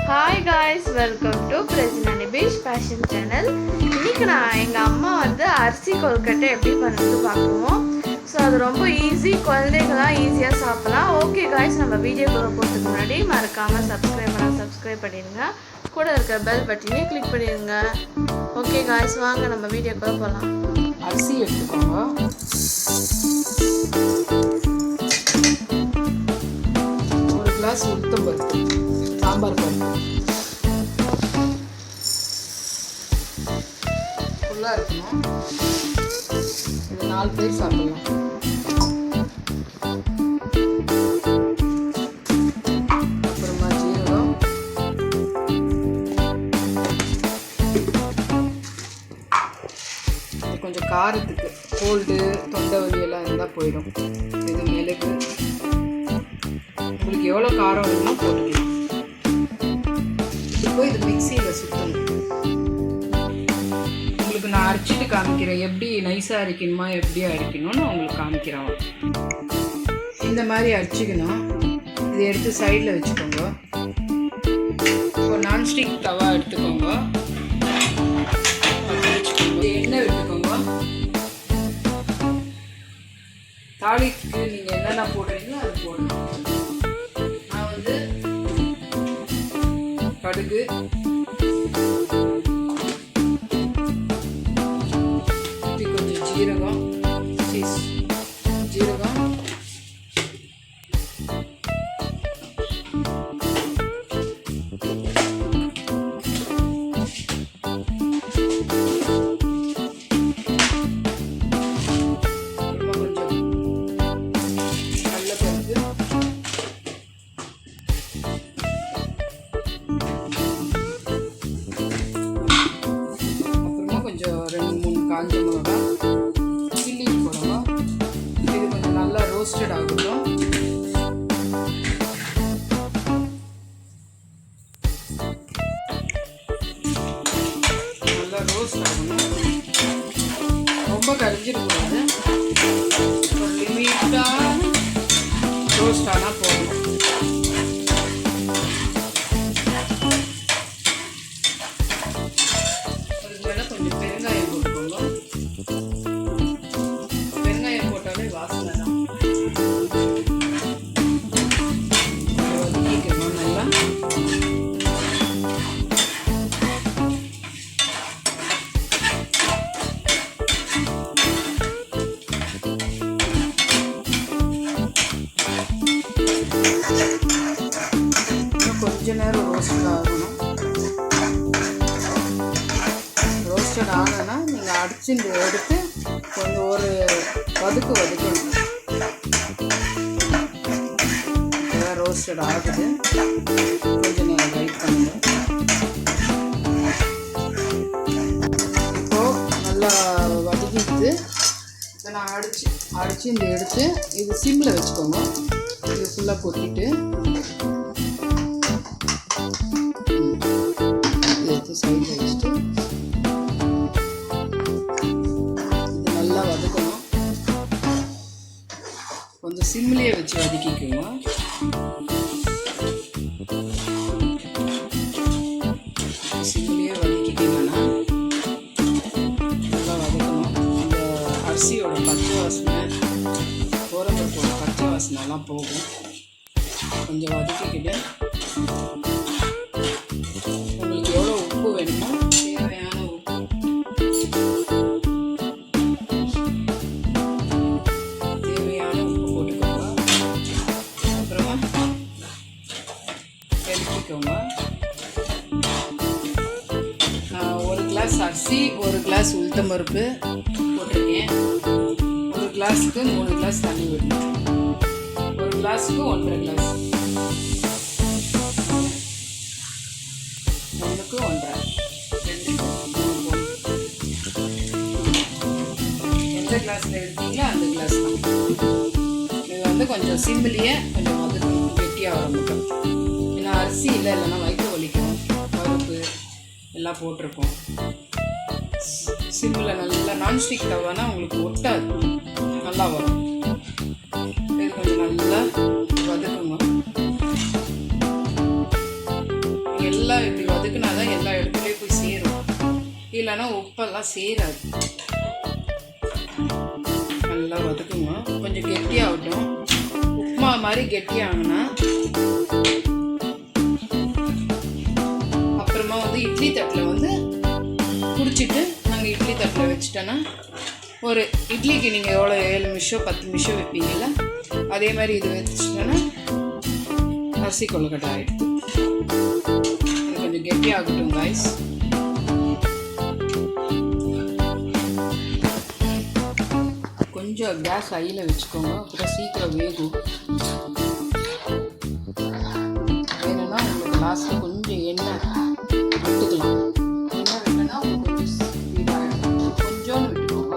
Hi guys, welcome to Prajina Nibesh fashion channel. இன்றைக்கி நான் எங்கள் அம்மா அரிசி கொழுக்கட்டை எப்படி பண்ணுறது பார்க்குவோம். ஸோ அது ரொம்ப ஈஸி, குழந்தைங்களாம் ஈஸியாக சாப்பிட்லாம். ஓகே காய்ஸ், நம்ம வீடியோக்குள்ளே போகிறதுக்கு முன்னாடி மறக்காமல் சப்ஸ்கிரைப் பண்ணிடுங்க. கூட இருக்க பெல் பட்டனையே கிளிக் பண்ணிடுங்க. ஓகே காய்ஸ், வாங்க நம்ம வீடியோக்குள்ளே போகலாம். அரிசி எடுத்துக்கோங்க. ஒரு கிளாஸ் உளுத்தம் பருப்பு, சாம்பார் பருப்பு ஃபுல்லாக இருக்கணும். இது 4 பேர் சாப்பிடலாம். அப்புறமா ஜீரகம், கொஞ்சம் காரத்துக்கு கோல்டு தொண்டை வலி எல்லாம் இருந்தால் போயிடும். இது மிளகு, உங்களுக்கு எவ்வளோ காரம் வேணுமோ போட்டுக்கலாம். இப்போ இது மிக்சியில் சுற்றணும். உங்களுக்கு நான் அரைச்சிட்டு காமிக்கிறேன், எப்படி நைஸாக அரைக்கணுமா எப்படி அரைக்கணும்னு உங்களுக்கு காமிக்கிறேன். இந்த மாதிரி அரைச்சிக்கணும். இதை எடுத்து சைடில் வச்சுக்கோங்க. இப்போ நான்ஸ்டிக் தவா எடுத்துக்கோங்க. எண்ணெய் விட்டுக்கோங்க. தாளிக்கு நீங்கள் என்னென்ன போடுறீங்களோ அது போடணும். நான் கடுகு, கொஞ்சம் ஜீரகம், காஞ்ச மிளகா, சில்லி போடணும். இது கொஞ்சம் நல்லா ரோஸ்டட் ஆகட்டும். நல்லா ரோஸ்ட் ஆகணும். ரொம்ப கரிஞ்சிடக்கூடாது. ஒரு லிமிட்டாக ரோஸ்ட் ஆனால் போகணும். அதுக்கு மேலே கொஞ்சம் பெருங்காயம் போட்டுக்கோங்க. பெருங்காயம் போட்டாலே வாசனை தான். வதக்கிக்கணும் நல்லா. இன்னும் கொஞ்ச நேரம் ரோஸ்ட் ஆகணும். ரோஸ்டட் ஆனோன்னா நீங்கள் அடிச்சுட்டு எடுத்து கொஞ்சம் ஒரு வதக்கணும். இதெல்லாம் ரோஸ்டட் ஆகுது. கொஞ்சம் நேரம் வெயிட் பண்ணுங்க. இப்போது நல்லா வதக்கிட்டு இதை நான் அடித்து இந்த எடுத்து இது சிம்மில் வச்சுக்கோங்க. இது ஃபுல்லாக கொட்டிட்டு எடுத்து சைடில் வச்சுட்டு இது நல்லா வதக்கணும். கொஞ்சம் சிம்லேயே வச்சு வதக்கிக்குங்க. சிம்லேயே வதக்கிட்டீங்கன்னா நல்லா வதக்கணும். அந்த அரிசியோட பச்சை வாசனை, கோரம்பருப்போட பச்சை வாசனைலாம் போகும். கொஞ்சம் வதக்கிக்கிட்டு உங்களுக்கு எவ்வளோ உப்பு வேணுமோ தேவையான உப்பு போட்டுக்கோங்க. அப்புறமா இறக்கிக்கோங்க. நான் 1 கிளாஸ் அரிசி, 1 கிளாஸ் உளுத்தம் பருப்பு போட்டிருக்கேன். 1 கிளாஸுக்கு 3 கிளாஸ் தண்ணி விடணும். 1 கிளாஸுக்கு 1.5 கிளாஸ், 1க்கு 1.5, 2க்கு 3. எந்த கிளாஸில் எடுத்தீங்களோ அந்த கிளாஸ் தான். இது கொஞ்சம் சிம்பிளையே கொஞ்சம் வதக்கணும், கெட்டியாக வர மட்டும். ஏன்னா அரிசி இல்லைன்னா வயிற்று வலிக்கும். பருப்பு எல்லாம் போட்டிருக்கோம். சிம்பிளில் நல்லா நான்ஸ்டிக் தவானா உங்களுக்கு ஒட்டாது, நல்லா வரும். இது கொஞ்சம் நல்லா வதக்கணும். எல்லாம் இப்படி வதக்குனா தான் எல்லா இடத்துலையும் போய் சேரும், இல்லைன்னா உப்பெல்லாம் சேராது. நல்லா வதக்குங்க, கொஞ்சம் கெட்டியாகட்டும். உப்புமா மாதிரி கெட்டியாகனா அப்புறமா வந்து இட்லி தட்டில் வந்து குடிச்சிட்டு நாங்கள் இட்லி தட்டில் வச்சுட்டோன்னா ஒரு இட்லிக்கு நீங்கள் எவ்வளோ 7 நிமிஷம் 10 நிமிஷம் வைப்பீங்கள்ல, அதே மாதிரி இது வச்சுட்டோன்னா அரிசி கொழுக்கட்டை ஆகிடுது. இது கொஞ்சம் கெட்டியாகட்டும் காய்ஸ். கொஞ்சம் கேஸ் ஹையில் வச்சுக்கோங்க, அப்புறம் சீக்கிரம் வேகும். வேணும்னா உங்களுக்கு லாஸ்ட்டில் கொஞ்சம் எண்ணெய் விட்டுக்கலாம். எண்ணெய் விட்டுனா உங்களுக்கு கொஞ்சம் ஸ்பீடாகிடும். கொஞ்சோன்னு விட்டுக்கோங்க.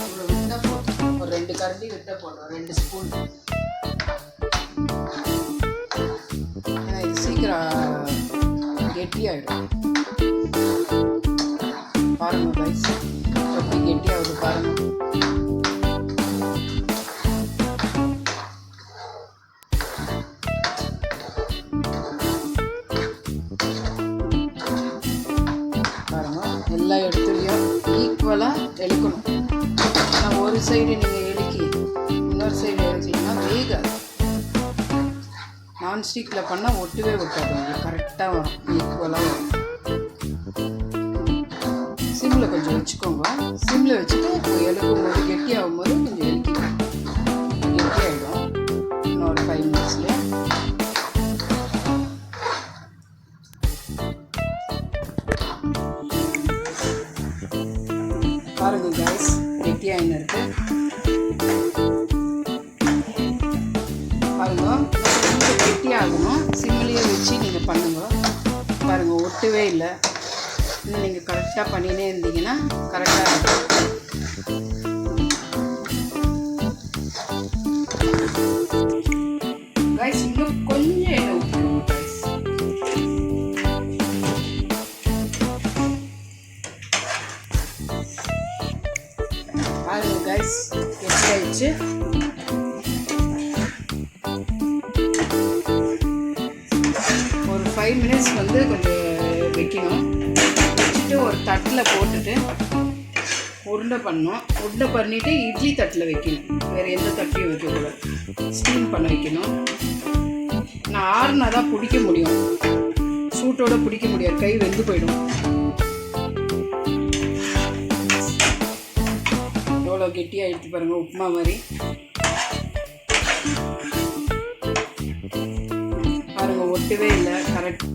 இவ்வளோ விட்டால் போதும். ஒரு 2 கரண்டி விட்டால் போதும், 2 ஸ்பூன். ஏன்னா இது சீக்கிரம் கெட்டியாகிடும். பாருங்கள் கைஸ், எப்படி கெட்டியாகுது பாருங்கள். எல்லா இடத்துலையும் ஈக்குவலாக எடுக்கணும். ஆனால் ஒரு சைடு நீங்கள் இழுக்கி இன்னொரு சைடு எடுத்தீங்கன்னா வேகாது. நான்ஸ்டிக்கில் பண்ணால் ஒட்டுவே ஒட்டாது, உங்களுக்கு கரெக்டாக வரும், ஈக்குவலாக வரும். சிம்மில் கொஞ்சம் வச்சுக்கோங்க. சிம்மில் வச்சுட்டு எழுக்கும் போது கெட்டியாகும் போது கொஞ்சம் எழுக்கிக்கலாம். கெட்டியாகிடும் இன்னும் ஒரு 5 மினிட்ஸில். பாருங்கள் கேஸ், கெட்டியாக இருக்கு. பாருங்கள், கொஞ்சம் கெட்டியாகணும். சிம்மிலேயே வச்சு நீங்கள் பண்ணுங்க. பாருங்கள், ஒட்டவே இல்லை. இன்னும் நீங்கள் கரெக்டாக பண்ணினே இருந்தீங்கன்னா கரெக்டாக இருக்கும். கைஸ், இன்னும் கொஞ்சம் எண்ணெய் ஊற்றிக்கணும் கைஸ். பாருங்கள் கைஸ், கெட்டியாயிடுச்சு. ஒரு 5 மினிட்ஸ் வந்து கொஞ்சம் வைக்கணும். வச்சுட்டு ஒரு தட்டில் போட்டுட்டு உருண்டை பண்ணணும். உருண்டை பண்ணிவிட்டு இட்லி தட்டில் வைக்கணும். வேறு எந்த தட்டிலையும் வைக்கக்கூடாது. ஸ்டீம் பண்ண வைக்கணும். நான் ஆறுனா தான் பிடிக்க முடியும், சூட்டோடு பிடிக்க முடியாது, கை வெந்து போயிடும். எவ்வளோ கெட்டியாக எடுத்து பாருங்கள், உப்புமா மாதிரி. பாருங்கள், ஒட்டவே இல்லை. கரெக்ட்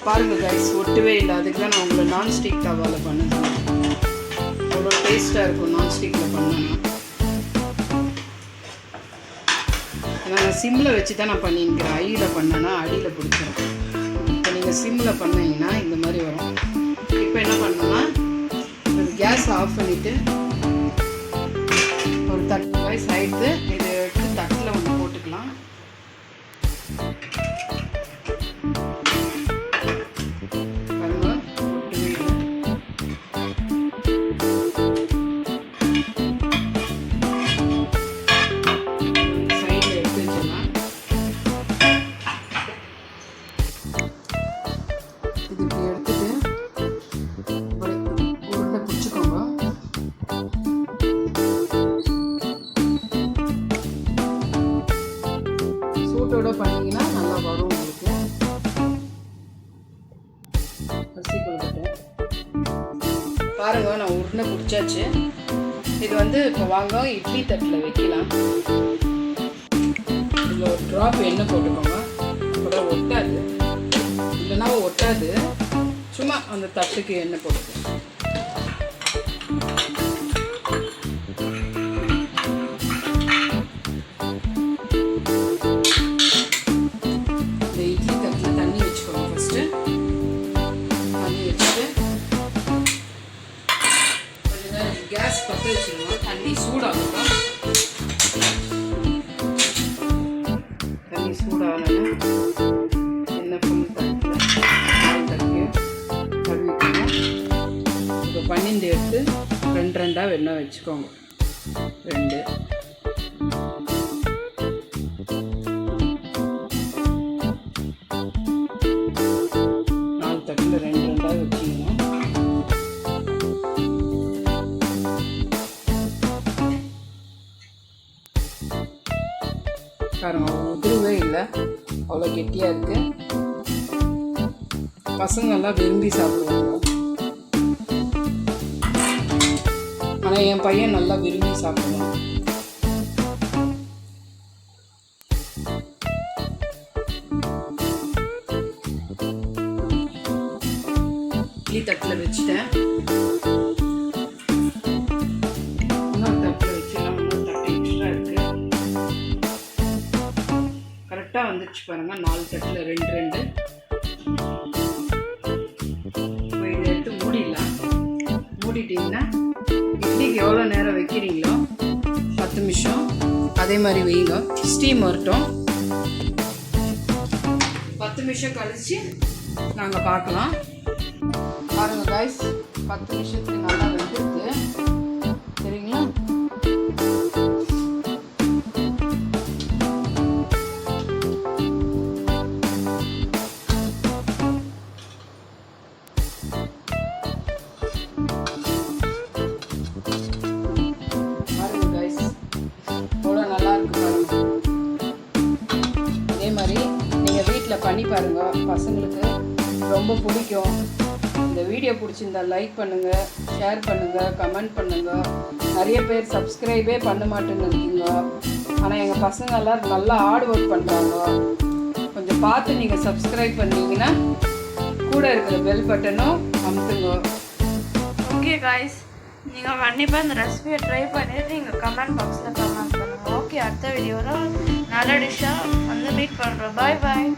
பாருங்கள் கைஸ், ஒட்டவே இல்லை. அதுக்கு தான் நான் உங்களை நான்ஸ்டிக் தவாவில் பண்ணுறேன். அவ்வளோ டேஸ்ட்டாக இருக்கும் நான்ஸ்டிக்கில் பண்ணேன்னா. ஏன்னா நான் சிம்மில் வச்சு தான் நான் பண்ணிக்கிறேன். ஐயில் பண்ணேன்னா அடியில் பிடிச்சிடும். இப்போ நீங்கள் சிம்மில் பண்ணீங்கன்னா இந்த மாதிரி வரும். இப்போ என்ன பண்ணணும்னா கேஸ் ஆஃப் பண்ணிவிட்டு ஒரு தட்டு ரைஸ் ஆகிடுது. இதை எடுத்து தட்டில் ஒன்று போட்டுக்கலாம். சூட்டோட பண்ணிங்கன்னா நல்லா வரும் உங்களுக்கு அரிசி கொழுக்கட்டை. பாருங்க, நான் உருண்டை பிடிச்சாச்சு. இது வந்து இப்போ வாங்க இட்லி தட்டில் வைக்கலாம். இதில் ஒரு ட்ராப் எண்ணெய் போட்டுக்கோங்க, அப்போ ஒட்டாது. இல்லைன்னா ஒட்டாது. சும்மா அந்த தட்டுக்கு எண்ணெய் போட்டுக்கோங்க. கேஸ் பற்ற வச்சுருவோம். தண்ணி சூடாகட்டும். தண்ணி சூடாகணும். எண்ணெய் ஃபுல் தட்டில் தட்டியும் கழுவிக்கணும். இப்போ 12 எடுத்து 2 வெண்ணெய் வச்சுக்கோங்க. 2 2 பாருங்க உதிரவே இல்லை, அவ்வளோ கெட்டியாக இருக்குது. பசங்கள்லாம் விரும்பி சாப்பிடுவாங்க. ஆனால் என் பையன் நல்லா விரும்பி சாப்பிடுவான். இட்லி தட்டில் வச்சுட்டேன். இன்னொரு தட்டில் வச்சுலாம், இன்னொரு தட்டு எக்ஸ்ட்ரா இருக்குது. கரெக்டாக வந்துடுச்சு பாருங்கள், 4 தட்டில் 2 இப்போ இதை எடுத்து மூடிடலாம். மூடிட்டிங்கன்னா இட்லிக்கு எவ்வளோ நேரம் வைக்கிறீங்களோ 10 நிமிஷம் அதே மாதிரி வைங்க. ஸ்டீம் வரட்டும். 10 நிமிஷம் கழிச்சு நாங்கள் பார்க்கலாம். பாருங்கள் காய்ஸ், 10 நிமிஷத்துக்கு நல்லா வெந்துருக்கு. சரிங்களா? பாருங்கள் காய்ஸ், எவ்வளோ நல்லா இருக்கு பாருங்கள். இதே மாதிரி நீங்கள் வீட்டில் பண்ணி பாருங்கள், பசங்களுக்கு ரொம்ப பிடிக்கும். இந்த வீடியோ பிடிச்சிருந்தா லைக் பண்ணுங்கள், ஷேர் பண்ணுங்கள், கமெண்ட் பண்ணுங்கள். நிறைய பேர் சப்ஸ்கிரைபே பண்ண மாட்டேன்னு இருக்கீங்க. ஆனால் எங்கள் பசங்கள்லாம் நல்லா ஹார்ட் ஒர்க் பண்ணுறாங்க. கொஞ்சம் பார்த்து நீங்கள் சப்ஸ்கிரைப் பண்ணீங்கன்னா கூட இருக்கிற பெல் பட்டனும் அமுத்துங்க. ஓகே காய்ஸ், நீங்கள் கண்டிப்பாக இந்த ரெசிபியை ட்ரை பண்ணிட்டு நீங்கள் கமெண்ட் பாக்ஸில் கமெண்ட் பண்ணுங்கள். ஓகே, அடுத்த வீடியோவில் நல்ல டிஷ்ஷாக வந்து மீட் பண்ணுறோம். பாய் பாய்.